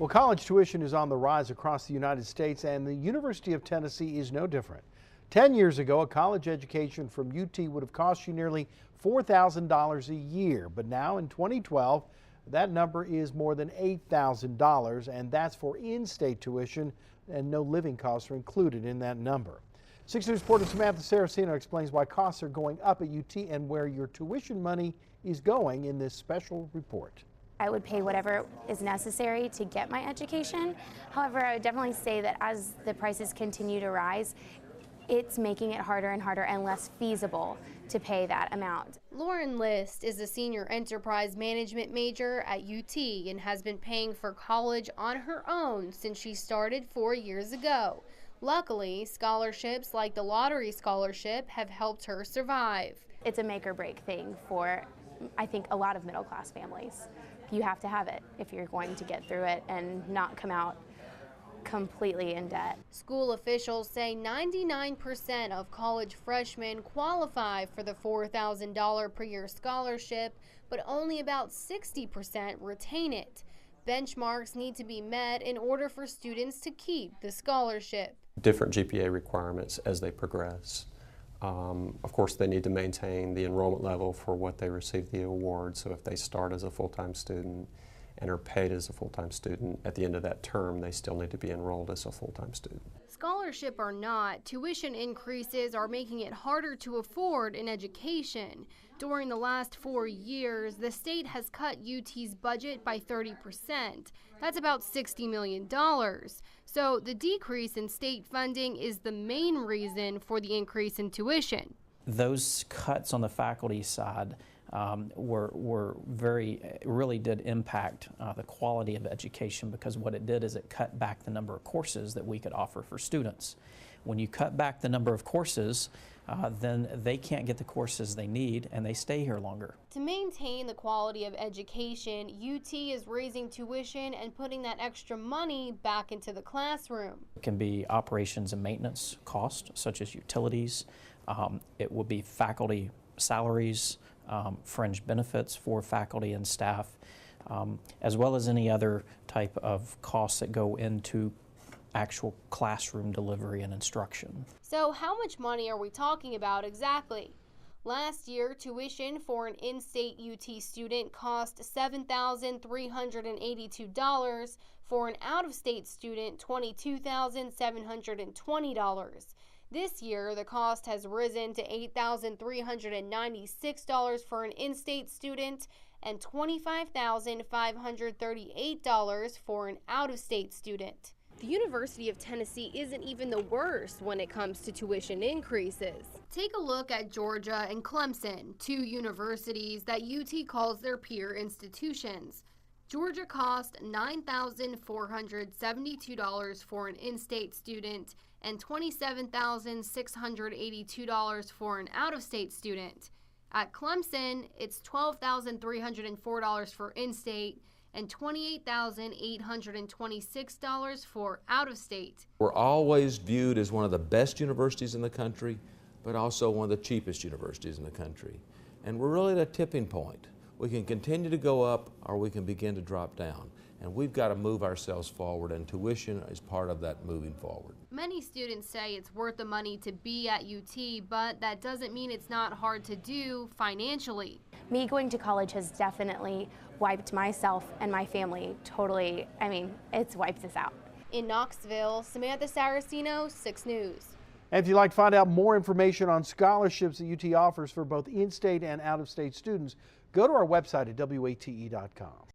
Well, college tuition is on the rise across the United States, and the University of Tennessee is no different. 10 years ago, a college education from UT would have cost you nearly $4,000 a year, but now in 2012, that number is more than $8,000, and that's for in-state tuition, and no living costs are included in that number. 6 News reporter Samantha Saraceno explains why costs are going up at UT and where your tuition money is going in this special report. I would pay whatever is necessary to get my education. However, I would definitely say that as the prices continue to rise, it's making it harder and harder and less feasible to pay that amount. Lauren List is a senior enterprise management major at UT and has been paying for college on her own since she started 4 years ago. Luckily, scholarships like the lottery scholarship have helped her survive. It's a make or break thing for, I think, a lot of middle class families. You have to have it if you're going to get through it and not come out completely in debt. School officials say 99% of college freshmen qualify for the $4,000 per year scholarship, but only about 60% retain it. Benchmarks need to be met in order for students to keep the scholarship. Different GPA requirements as they progress. Of course, they need to maintain the enrollment level for what they receive the award. So if they start as a full-time student and are paid as a full-time student, at the end of that term, they still need to be enrolled as a full-time student. Scholarship or not, tuition increases are making it harder to afford an education. During the last 4 years, the state has cut UT's budget by 30%. That's about $60 million. So the decrease in state funding is the main reason for the increase in tuition. Those cuts on the faculty side really did impact the quality of education, because what it did is it cut back the number of courses that we could offer for students. When you cut back the number of courses, then they can't get the courses they need and they stay here longer. To maintain the quality of education, UT is raising tuition and putting that extra money back into the classroom. It can be operations and maintenance costs, such as utilities. It will be faculty salaries, fringe benefits for faculty and staff, as well as any other type of costs that go into actual classroom delivery and instruction. So how much money are we talking about exactly? Last year, tuition for an in-state UT student cost $7,382. For an out-of-state student, $22,720. This year, the cost has risen to $8,396 for an in-state student and $25,538 for an out-of-state student. The University of Tennessee isn't even the worst when it comes to tuition increases. Take a look at Georgia and Clemson, two universities that UT calls their peer institutions. Georgia cost $9,472 for an in-state student and $27,682 for an out-of-state student. At Clemson, it's $12,304 for in-state and $28,826 for out-of-state. We're always viewed as one of the best universities in the country, but also one of the cheapest universities in the country. And we're really at a tipping point. We can continue to go up or we can begin to drop down. And we've got to move ourselves forward, and tuition is part of that moving forward. Many students say it's worth the money to be at UT, but that doesn't mean it's not hard to do financially. Me going to college has definitely wiped myself and my family totally. I mean, it's wiped us out. In Knoxville, Samantha Saraceno, 6 News. And if you'd like to find out more information on scholarships that UT offers for both in-state and out-of-state students, go to our website at WATE.com.